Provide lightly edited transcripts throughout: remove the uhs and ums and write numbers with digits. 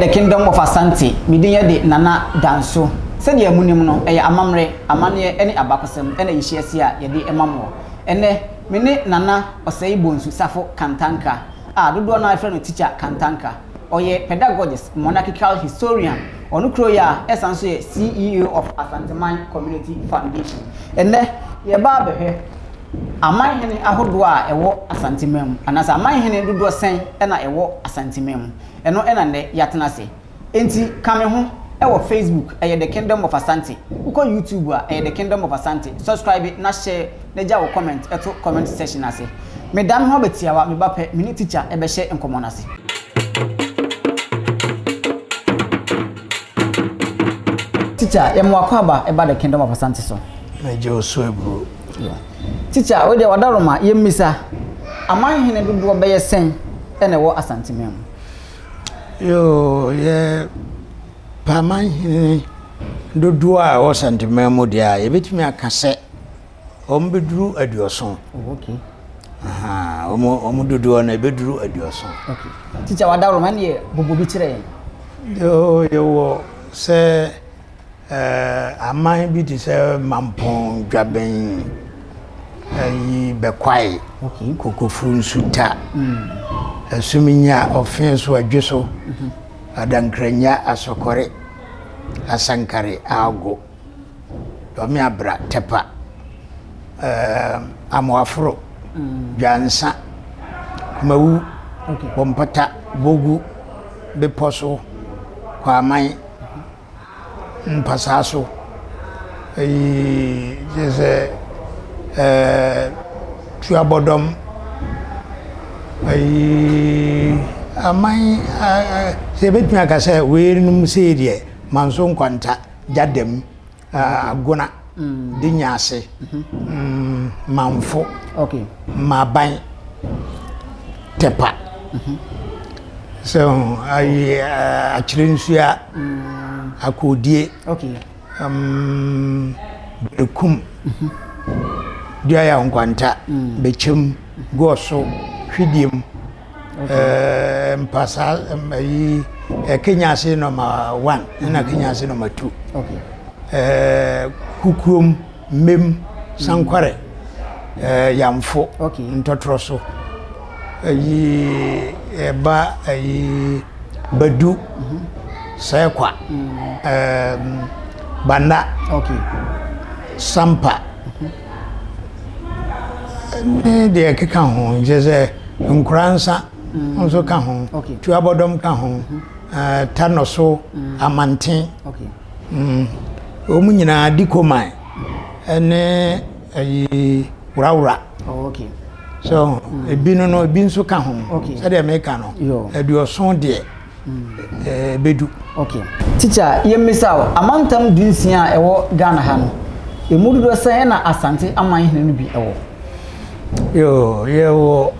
the Kingdom of Asante, Midinya de Nana Danso. Said ye munim no, amamre, amane, any abacosem, any ishesia, ye de emamo. Ene, mene Nana, or say bones, Safo, Kantanka. Do not friend teacher, Kantanka. Or ye pedagogist, monarchical historian, or Nukroya, essentially CEO of Asante Mine Community Foundation. And there, ye barber here. Amai hene ahodwa ewo asantimem anasa amai hene dodo sen na ewo asantimem eno ena ne yatena se enti kame ho ewo Facebook the Kingdom of Asante uko YouTube the Kingdom of Asante subscribe na share na ja wo comment eto comment section ase me dam ho betiawa me bape mini teacher ebe share enkomo na se teacher yemo akwaba eba the Kingdom of Asante so na je osubru yeah. Teacher, we dey wadaroma yemisa. Aman hene dodo be yesen ene wo asantemem. Yo, ye paman hene dodo a wo asantemem dia, ye betimi akase ombeduru aduoson. Oh, okay. Aha, omo dodo na beduru aduoson. Okay. Teacher wadaroma ne bobo bi kire. Yo, wo se aman bi ti se mampon dwaben ayi bekwai okay kokofuru nsuta asuminya offense adweso adankranya asokore asankare ago domi abra tepa amwafro jansa kumawu okay bompata bogu beposo kwamai mpasaso ayi jese tuabodom ai amai se betmi akase werinum serie manso kwanta jadem agona dinyase manfo okay maban tepa so ai achirensuya akodie okay bekum dia ya nkwanta bechem goso hwidiem mpasa Kenya se number 1 na Kenya se number 2 okay kukuom mem sankware yamfo okay ntotroso ba badu sekwa banda okay sampa de keka ho jeze nkransa nso ka ho tuabodom ka ho tanoso amanten okay omunyina dikoman ene ayi wurawura okay so ebinu no ebinso ka ho se de meka no eduoson de bedu okay teacher yemisa amantam dunsia ewo Ghana ha no emududo se na Asante aman hene no bi ewo yo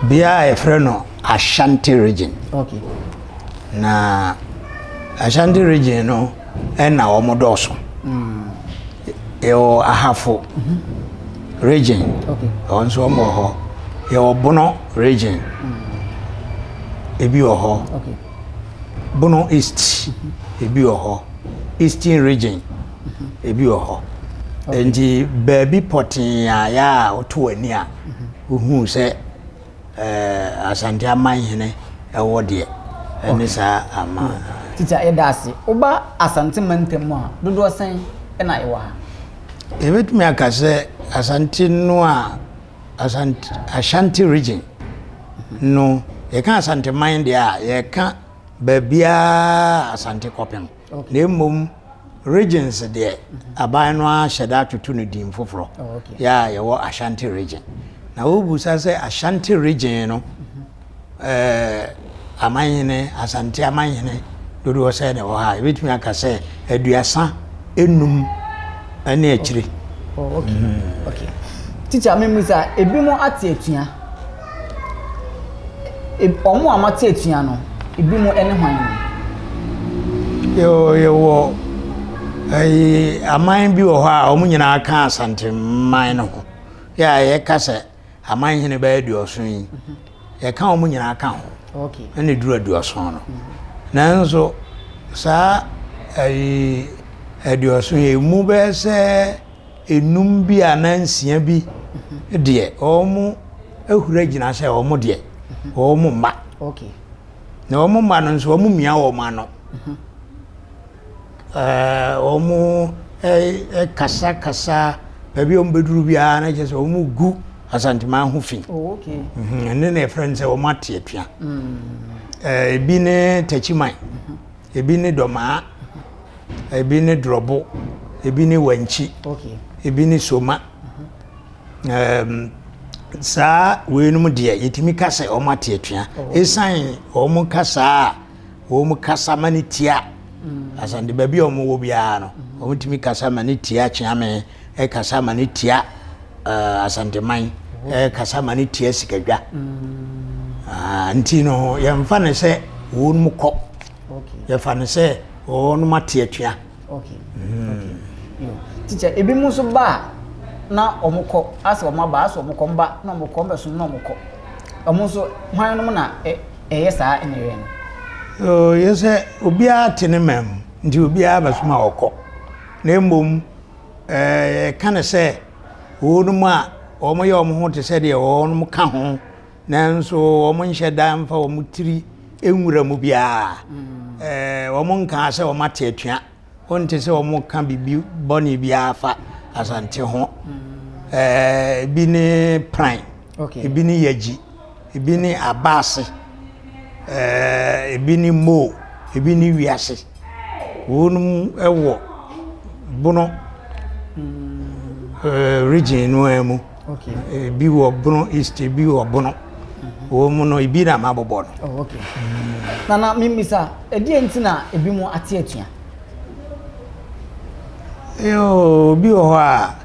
bia efreno Ashanti region okay na Ashanti region no ena omodoso yo ahafo region okay onso mo ho yo bono region ebi ho okay bono east ebi ho eastern region ebi ho enti baby potin ya oto ani a ohu se Asante aman hene ewo de eni sa ama teacher edase oba Asante mantem a dodo sen na ewa ebetumi akase Asante no a Ashanti region no ye kan Asante man de a ye kan babia Asante kopem na mom regions de aban no a sheda tutu no dim foforo ya ye wo Ashanti region na obusa se Ashanti region no amanyene Asante amanyene dodo se ne wo ha ebetumi akase aduasa enum ane akire okay okay teacher memusa ebimo ate atua omo amate atua no ebimo ene hwan yo ai aman bi wo ha omo nyina aka Asante man no ya ye kase aman hene ba aduoso yi ye ka omo nyina aka ho okay ene duru aduoso no nanso saa aduoso ye mu be se enum bi anansia bi de omo ehura gina se omo de omo ma okay na omo ma no nso omo mia omo ano omo kasa baby omo beduru bia na je se omo gu Asantema ho fi okay ene na friend se omo ate atua ebi ne tachiman ebi ne doma ebi ne drobo ebi ne wanchi okay ebi ne soma saa wenum de yetimi kasa omo ate atua esan omo kasa mani tia asande baby omo wo bia no omo timi kasa mani tia chiame kasa mani tia Asanteman kasa mani tia sikadwa nti no yemfa ne se wonum kɔ okay yemfa ne se wonum ate atua okay teacher ebi mu so ba na omukɔ asa omaba asa omukɔ mba na omukɔ mba so na omukɔ omo so hwan na saa enere no yese obi ate ne mam nti obi abasoma okɔ na mbom kan se wonum a omo ye omo ho te se de wonum ka ho nanso omo nhye dan fa omo tiri enwura mu bia omo nka se omo ate atua onte se omo ka bibi boni bia fa asante ho bi ni prime okay bi ni yaji bi ni abase bi ni mo bi ni wiase wonum ewo bono region no emu okay bi wo bono east bi wo bono wo mu no ibi na mabobo no okay na mimisa edi entina ebi mu ate atua yo bi wo ha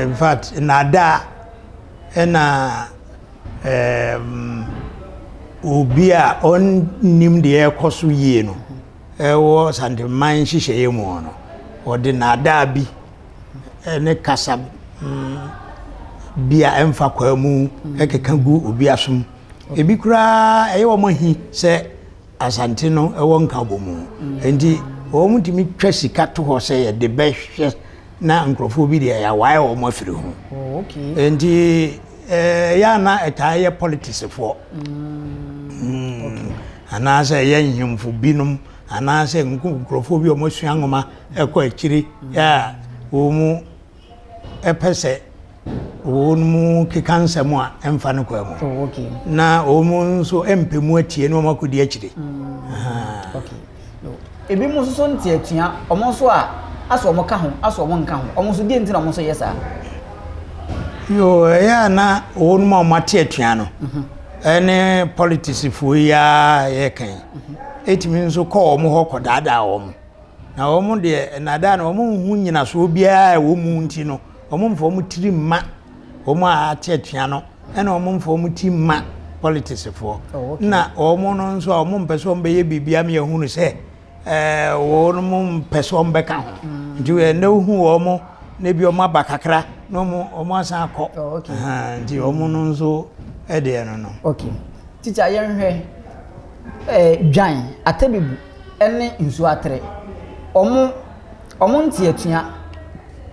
in fact nada na obi a on nim de ekoso yie no wo Santeman hihye mu no ode nada bi ne kasa bia emfa kwa mu ekeka gu obi asom ebi kura eyewo mahi se asante no ewo nka bomu enti o mutimi twasika to ho se ye de behwe na nkrofo bi de ya wae o mafiri ho okay enti ya na etaye politics for ana se ye nhimfo binum ana se nkrofo bi o mosua ngoma ekọ akiri ya o mu epese wonmu kikansemu a emfa ne kwa mu okay na omu nso empemu atie no makodi akire okay ebi mu so ntie atua omo so a aso omo ka ho aso omo nka ho omo so die ntina omo so yesa yo ya na wonmu amate atua no ene politics fu ya ye kan etimi nso ko omo ho kodada omo na omo de nada na omo hu nyina so bia wo mu nti no omo mfo omo tiri ma omo ate atua no ena omo mfo omo ti ma politics for na omo no nso omo mpese omo be ye bibia me ehunu se omo mpese omo be ka ho nti we na hu omo na bi omo abakakra na omo asan akọ nti omo no nso ede no okay teacher yenhwe dwan atabibu ene nsu atre omo nti atua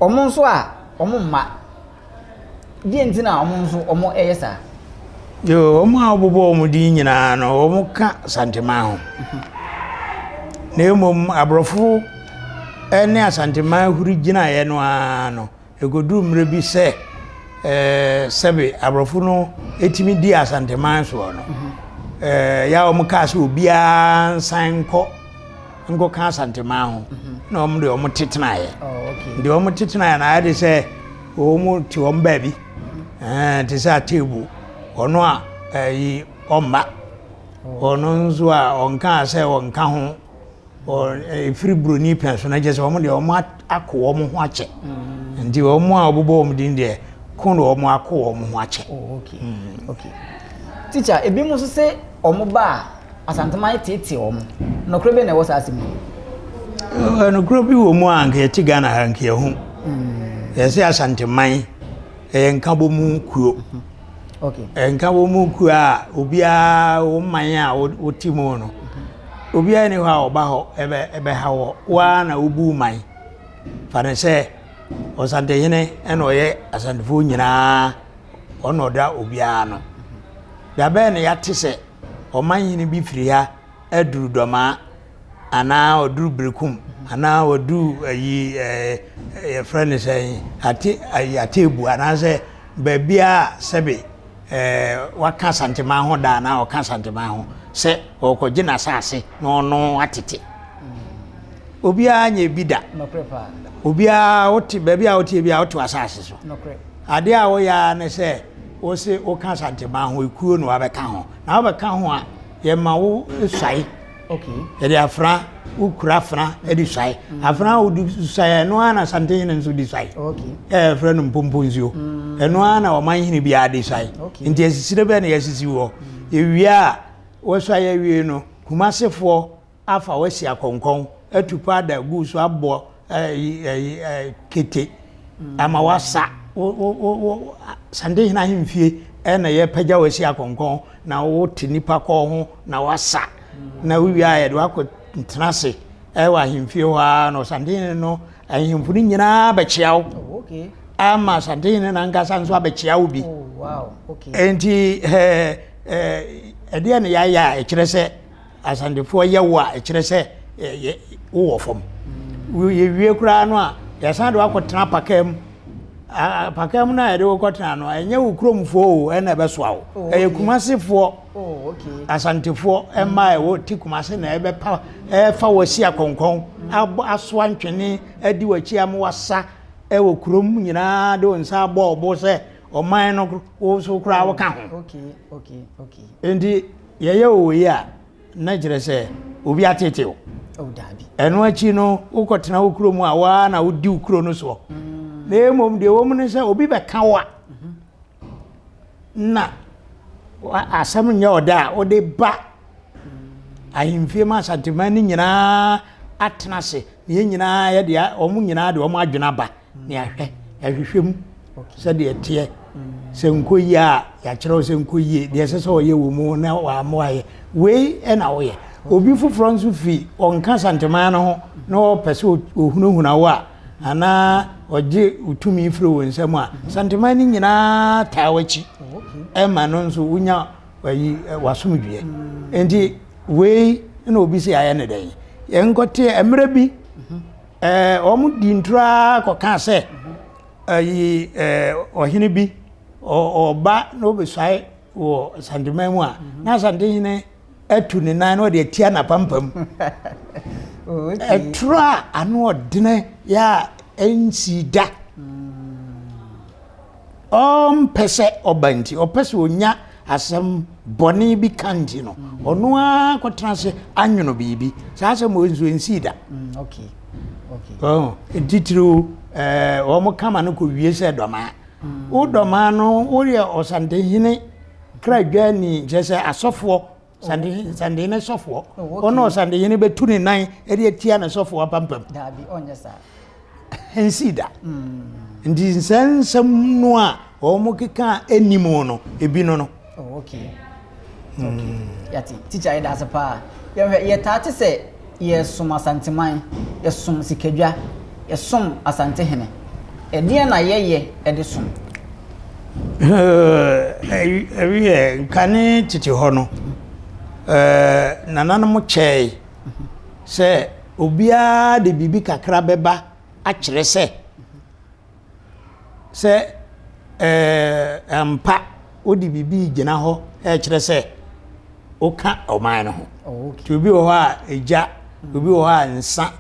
omo nso a omo ma die ntina omo nso omo eyesa yo omo abobo omo di nyina no omo ka Santeman ho na emom abrofo ene Santeman huri gina ye no ano egodu mre bi se sebe abrofo no etimi di Santeman so no ya omo ka se obia nsanko ngo ka Santeman ho na omo de omo tetena ye okay de omo tetena na ade se omo ti omo ba bi ti sa table ono a yi omba ono nzo a onka se onka ho free broni penso na je se omo de omo akọ omo ho ache ndi omo a obobo omo din de kono omo akọ omo ho ache okay okay teacher ebi mu so se omo ba Asanteman tete omo no kro be na wo sa asimu no kro bi wo mu anka yeti Ghana anka hu yesi Asanteman nka bo mu kuo Okay. Enka wo mu ku a obia wo man a wo timo no. Obia ni ho a oba ho ebe ha wo wa na obu man. Fa ne se osante hene ena oye asantefo nyina ono da obia no. Da be ne yate se oman hene bi firi ha aduru doma ana oduru brekum ana odu ayi friend say atebu ana se babia sebe waka santema ho da na waka santema ho se okoje na sase no no atete obia nya bida no prepare obia oti babia oti bia oti asase so no prep ade a wo ya ne se wo se waka santema ho ekuo no abeka ho na abeka ho a ye ma wo swai okay ede afra ukura afra ede swai afra odi swai no ana sante ne nso di swai okay afra no mpompo nzio eno ana o man hini bia de swai nti asisire be na yasisi wo ewia wo swai awie no kumasefo afa wasi akonkon atupa da guso abo kete ama wasa sande hina himfie ena ye pagya wasi akonkon na wo tinipa ko ho na wasa na wia ye do akontnase wa himfie ho no sande no ahimfuni nyina ba chiawo okay ama sande na ngasa nso abechiawo bi oh wow okay enti ede na ya ekirese asandefo yewa ekirese wo fom we wie kura no a yasan do akotena pakam na ede wo kotena no enye wo kromfo ena besoa wo kumasefo oh okay asantefo ema wo tikumase na ebe pa fa wasi akonkon aso antwene adi wachi am wasa wo krom nyina de onsa abo obo se oman no wo so kura wo ka ho okay endi yeye wo yi a na jire se obi atete wo dabi eno achi no ukotena ukuro mu awa na udi ukuro no so na emom de wo mu ne se obi be ka wa na asam nya oda o de ba ahimfie ma santemani nyina atena se ye nyina ye de o mu nyina de o mu adwena ba ne ahwehwem se de ete se nkoyi a ya kire se nkoyi de se so ye wo mu na wa mo aye we na wo ye obi fufuro nso fi onka santema no ho na o pese ohunuhuna wa ana oje utumi firi wo nsam a santema ni nyina tawachi ema no nso unya wayi wasomdwe enti we na obi se aye ne den ye nkote emre bi omu dintra ko ka se ayi ohene bi oba no be swai wo santema mu a na santehine atu ne nan no de tia na pampam etra anu odene ya ensida pese obanti opese onya asem boni bi kanti no ono a kwotranse anwono bibi saase mo enzo ensida okay oh titru o mo kama no ko wie se doma o doma no o ye osante hine kradwa ni jese asofo sande ne sofo ono sande yene betu ne nan eri etia ne sofo pampam dabi onye sa ensida ndi nsensem no a o mo keka enimo no ebi no okay yati teacher ida sapa ye tate se ye sum asanteman ye sum sikadwa ye sum asante hene ede na ye ede sum ewie kane titi ho no nananum chei se obia de bibi kakra beba a kire se ampa odi bibi gina ho kire se oka oman no ho to obi ho a eja obi ho a nsa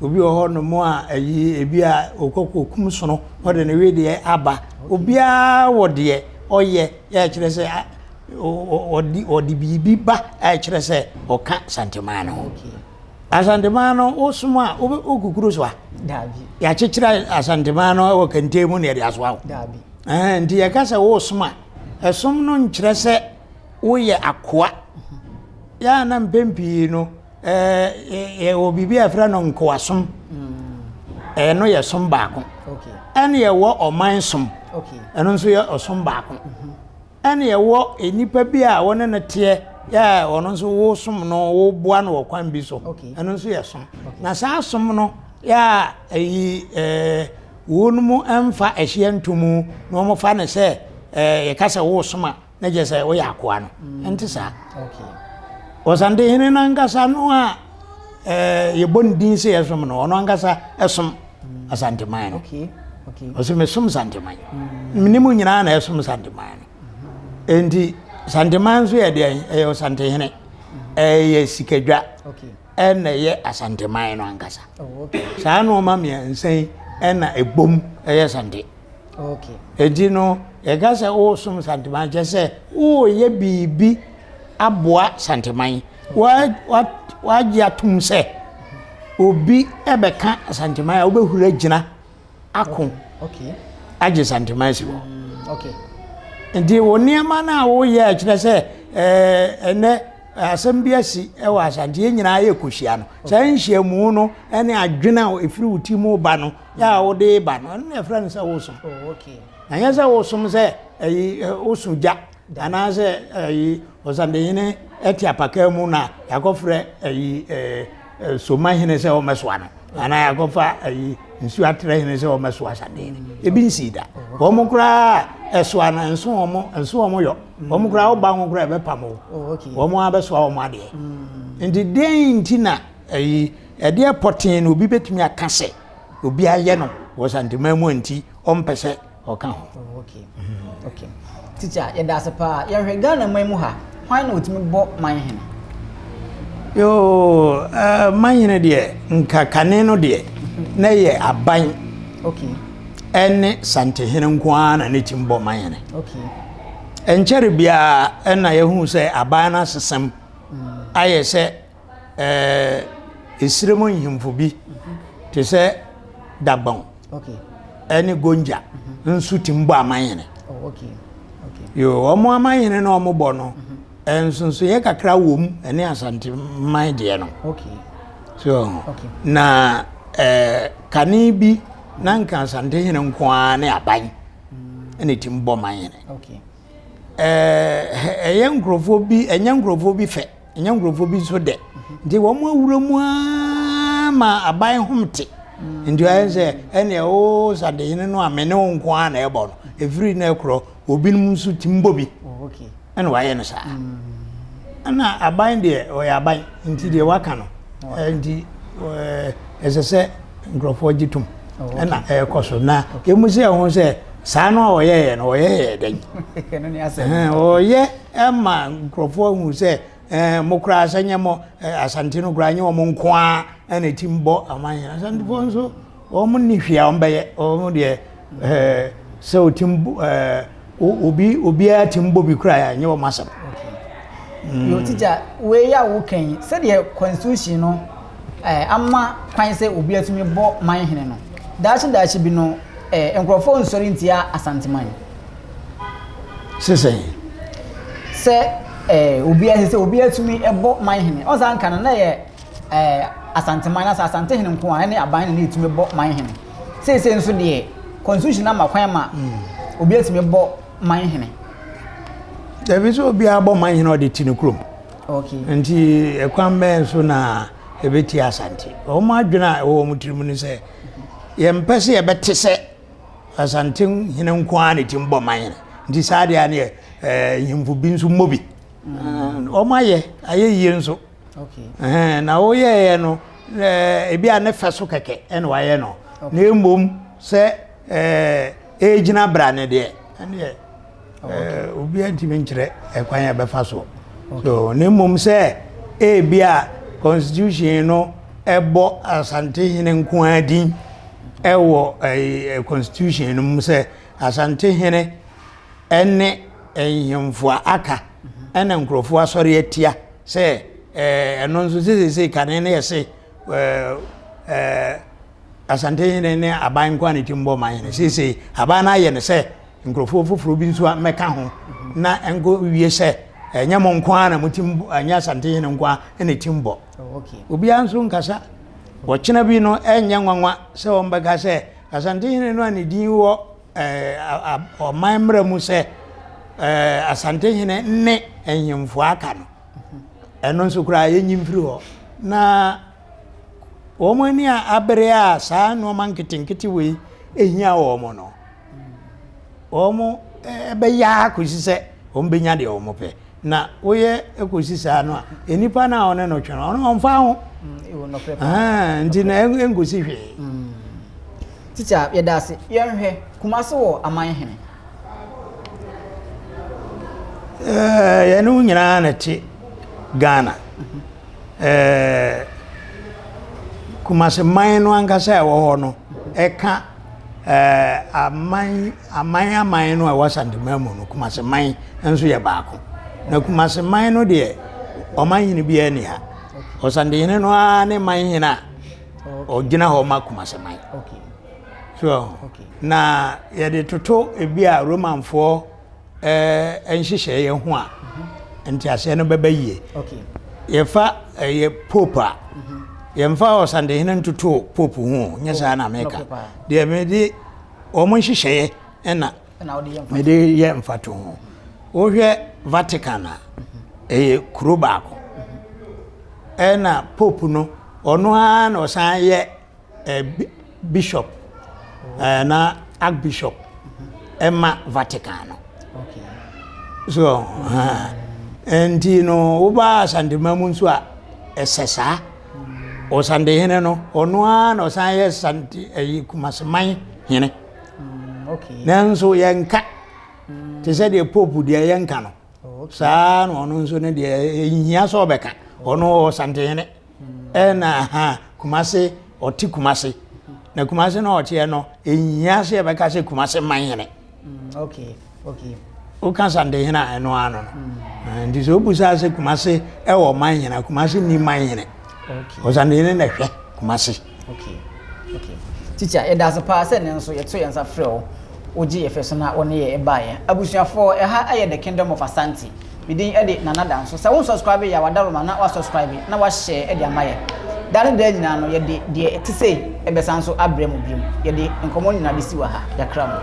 obi ho no mo a ebi a okokokum so no o de ne we de aba obia wo de oye ya kire se odi bibi ba kire se oka santemano okay asantemano osuma okukuru so dabi ya chechira asantemano o kantemu ne de aso dabi ndi ya kasa wo osuma esom no nkire se wo ye akoa ya na mpempi no o bibi afra no nkoasom no ye som baako okay ene ye wo oman som okay eno nso ye osom baako ene ye wo enipa bi a wona ne te ya ono nso wo som no wo boa no kwan bi so eno nso ye som na saa som no ya ayi wonumu amfa ehye ntumu no mo fa ne se ye kasa wo som a na je se wo ya akoa no enti sa osande hene na ngasa no a ye bondin se ye som no ono ngasa esom asante man oso me som sante man minimu nyina na esom sante man enti sante man so ye de osante hene ye sikadwa ena ye asante man no ngasa saa no ma me nsen ena ebom ye sante enti no ye gasa o som sante man je se o ye bibi aboa sante man wa ji atum se obi ebeka sante man obehura gina akon aje sante man si wo ndi woniema na wo ye akire se ene asem bi asi e wa asante nyina ye kohia no san hyiamu no ene adwena efiri utimu ba no ya wo de ba no na efra ne se wo so anya se wo so se osuja ana se osande hene etiapaka mu na yakofre soma hene se o mesoa no ana yakofa nsu atre hene se o mesoa sande ebi nsida wo mo kura esoa na nso omo yo wo mo kura oba wo kura be pamo wo mo abesoa wo mo ade ndi den ntina ede potin obi betumi akase obi aye no wo sande mamu nti ompese oka ho okay teacher ye da sepa ye hwega na mamu ha hwan na otumi bo man hene yo man hene de nka kane no de na ye aban ene sante hene nko na ne timbo man hene enchere bia na ye hu se aban na sesem aye se esiremo nhimfo bi te se dagbon ene gonja nsu timbo aman hene yo omo aman hene na omo bo no enso ye kakra wom ene asante man de no so na kani bi na nka asante hene nko na aban ene timbo man hene enya nkrofo bi fe enya nkrofo bi so de ndi wo mo awuramu ma aban homte ndi aye ene o sade hene no amene nko na ebo no every na ekro obi num so timbo bi ene waye no sa ana aban de o ya aban nti de waka no ndi esese nkrofo gitum ena ekoso na emuze ho se saa no oyeye no oyeye den eno ni ase oye ema nkrofo hu se mokra asanye mo asante no kra nye wo nkoa ena timbo amanya asante fo nso o mo ni hwia o mbeye o mo de se o timbo obi a timbo bi kra ya nye wo masam yo teacher we ya wo kan se de constitution no amma kwan se obi atumi bo man hene no dachi bi no enkrofo nsori ntia asanteman se obi atumi ebo man hene o san kan na ye asanteman na asante hene nko a ne aban ne etumi bo man hene se nso de constitution na makwan ma obi atumi bo man hene David obi abo man hene o de tinukrom nti ekwan be nso na ebeti asante o ma adwena o mu tirimu ni se ye mpese ye bete se asante hene nko a ne timbo man hene nti saade a ne himfu bi nso mobi o ma ye aye yie nso na o ye no ebi a ne feso keke ene wa ye no na embom se ejina bra ne de ene obi antimi nkyere ekwan ya befa so so na embom se ebi a constitution no ebo asante hene nko adin ewo constitution no mse asante hene ene ehimfo aka ene nkrofo asori atia se eno nso se kanene yese asante hene ne aban kwa ne timbo man hene se aban na ye ne se nkrofo foforo bi nso meka ho na engo wie se enyamo nko na mutimbo anya asante hene nko ene timbo obi anso nkasa wochina bi no enya nwanwa se ombaga se asante hene no ani din wo o mamra mu se asante hene ne enyimfo aka no eno nso kura yenyimfiri ho na omani a abere a saa no man kitinkiti we ehia wo mo no omo ebe ya akusise ombenya de omo pe na woye ekusisa no a enipa na one no tweno ono mfa ho ndi na engusi hwe teacher yedase yenhwe Kumasi wo aman hene yenu nyina na ti Ghana Kumasi man no ankasa wo ho no eka aman no a wasandemamu no Kumasi man enso ye baako na Kumasi man no de oman hene bia ni ha osande hene no a ne man hene a ogina ho ma Kumasi man so na ye de toto ebi a Roman fo enhihye ye ho a enti ase no beba yie ye fa ye pope ye mfa osande hene ntoto pope ho nyesa na America de me de omo nhihye na me de ye mfa to ho wo hwe Vatican a kuro baako na pope no ono a na osan ye bishop na archbishop Emma Vatican so enti no uba sandemamu nso a esesa o sande hene no ono a na osan ye sande Kumasi man hene nanso yenka te se de pope de yenka no saa no ono nso ne de hia so beka ono o sande hene na Kumasi oti Kumasi na Kumasi no otie no ehia se beka se Kumasi man hene o kan sande hene eno ano no ndi so busa se Kumasi wo man hene Kumasi ni man hene o sande hene na hwe Kumasi teacher yedase pa se ne nso yeto yensa frɛ o oji efeso na one ye ebaye abusuafo ha aye the kingdom of Asante bidin ede nana danso se won subscribe ya wadaroma na wa subscribe na wa share ede amaye dare de nyina no yede de etise ebesanso abrem biom yede nkomo nyina de si wa ha yakra mo